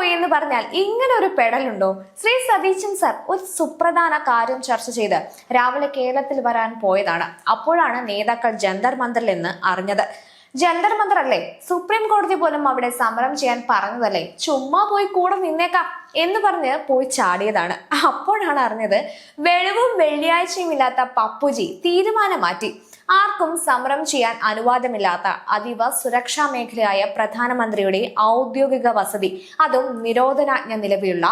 പോയി എന്ന് പറഞ്ഞാൽ ഇങ്ങനെ ഒരു പെടലുണ്ടോ? ശ്രീ സതീശൻ സർ ഒരു സുപ്രധാന കാര്യം ചർച്ച ചെയ്ത് രാവിലെ കേരളത്തിൽ വരാൻ പോയതാണ്. അപ്പോഴാണ് നേതാക്കൾ ജന്തർ മന്ദറിൽ എന്ന് അറിഞ്ഞത്. ജന്തർ മന്ദർ അല്ലേ, സുപ്രീം കോടതി പോലും അവിടെ സമരം ചെയ്യാൻ പറഞ്ഞതല്ലേ, ചുമ്മാ പോയി കൂടെ നിന്നേക്കാം എന്ന് പറഞ്ഞ് പോയി ചാടിയതാണ്. അപ്പോഴാണ് അറിഞ്ഞത് വെളിവും വെള്ളിയാഴ്ചയും ഇല്ലാത്ത പപ്പുജി തീരുമാനം മാറ്റി. ആർക്കും സമരം ചെയ്യാൻ അനുവാദമില്ലാത്ത അതീവ സുരക്ഷാ മേഖലയായ പ്രധാനമന്ത്രിയുടെ ഔദ്യോഗിക വസതി, അതും നിരോധനാജ്ഞ നിലവിലുള്ള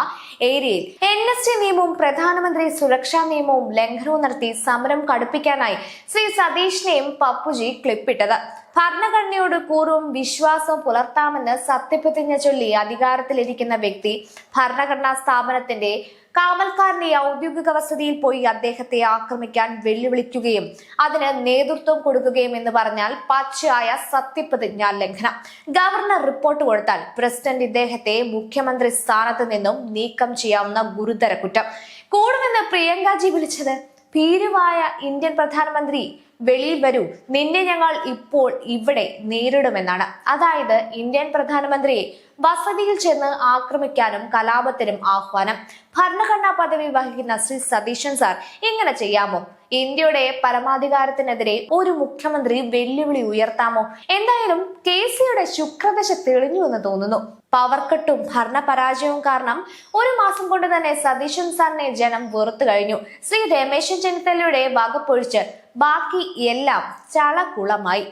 ഏരിയയിൽ NST നിയമവും പ്രധാനമന്ത്രി സുരക്ഷാ നിയമവും ലംഘനവും നടത്തി സമരം കടുപ്പിക്കാനായി ശ്രീ സതീഷിനെയും പപ്പുജി ക്ലിപ്പിട്ടത്. ഭരണഘടനയോട് പൂർവ്വം വിശ്വാസം പുലർത്താമെന്ന് സത്യപ്രതിജ്ഞ ചൊല്ലി അധികാരത്തിലിരിക്കുന്ന വ്യക്തി ഭരണഘടനാ സ്ഥാപനത്തിന്റെ കാവൽക്കാരന്റെ ഔദ്യോഗിക വസതിയിൽ പോയി അദ്ദേഹത്തെ ആക്രമിക്കാൻ വെല്ലുവിളിക്കുകയും അതിന് നേതൃത്വം കൊടുക്കുകയും എന്ന് പറഞ്ഞാൽ പച്ചയായ സത്യപ്രതിജ്ഞാ ലംഘനം. ഗവർണർ റിപ്പോർട്ട് കൊടുത്താൽ പ്രസിഡന്റ് ഇദ്ദേഹത്തെ മുഖ്യമന്ത്രി സ്ഥാനത്ത് നിന്നും നീക്കം ചെയ്യാവുന്ന ഗുരുതര കുറ്റം. കൂടുമെന്ന് പ്രിയങ്കാജി വിളിച്ചത് ഭീരുവായ ഇന്ത്യൻ പ്രധാനമന്ത്രി വെളിയിൽ വരൂ, നിന്നെ ഞങ്ങൾ ഇപ്പോൾ ഇവിടെ നേരിടുമെന്നാണ്. അതായത് ഇന്ത്യൻ പ്രധാനമന്ത്രിയെ വസതിയിൽ ചെന്ന് ആക്രമിക്കാനും കലാപത്തിനും ആഹ്വാനം. ഭരണഘടനാ പദവി വഹിക്കുന്ന ശ്രീ സതീശൻ സാർ ഇങ്ങനെ ചെയ്യാമോ? ഇന്ത്യയുടെ പരമാധികാരത്തിനെതിരെ ഒരു മുഖ്യമന്ത്രി വെല്ലുവിളി ഉയർത്താമോ? എന്തായാലും കേസിയുടെ ശുക്രദശ തെളിഞ്ഞു എന്ന് തോന്നുന്നു. പവർക്കട്ടും ഭരണപരാജയവും കാരണം ഒരു മാസം കൊണ്ട് തന്നെ സതീശൻ സാറിനെ ജനം വെറുത്തു കഴിഞ്ഞു. ശ്രീ രമേശൻ ചെന്നിത്തലയുടെ വകുപ്പൊഴിച്ച് ബാക്കി എല്ലാം ചളകുളമായി.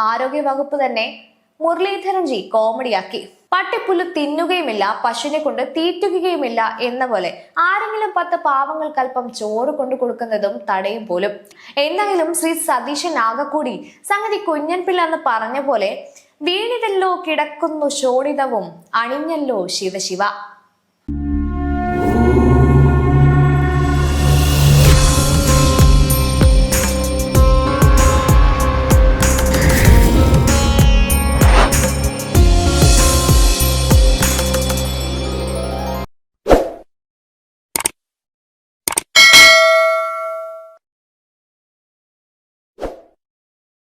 ആരോഗ്യ വകുപ്പ് തന്നെ മുരളീധരൻജി കോമഡിയാക്കി. പട്ടിപ്പുല്ല് തിന്നുകയുമില്ല, പശുവിനെ കൊണ്ട് തീറ്റുകയുമില്ല എന്ന പോലെ ആരെങ്കിലും 10 പാവങ്ങൾക്ക് അല്പം ചോറ് കൊണ്ടു കൊടുക്കുന്നതും തടയും പോലും. എന്തായാലും ശ്രീ സതീശൻ ആകെക്കൂടി സംഗതി കുഞ്ഞൻപിള്ള എന്ന് പറഞ്ഞ പോലെ വീണിതല്ലോ കിടക്കുന്നു ശോണിതവും അണിഞ്ഞല്ലോ ശിവശിവ.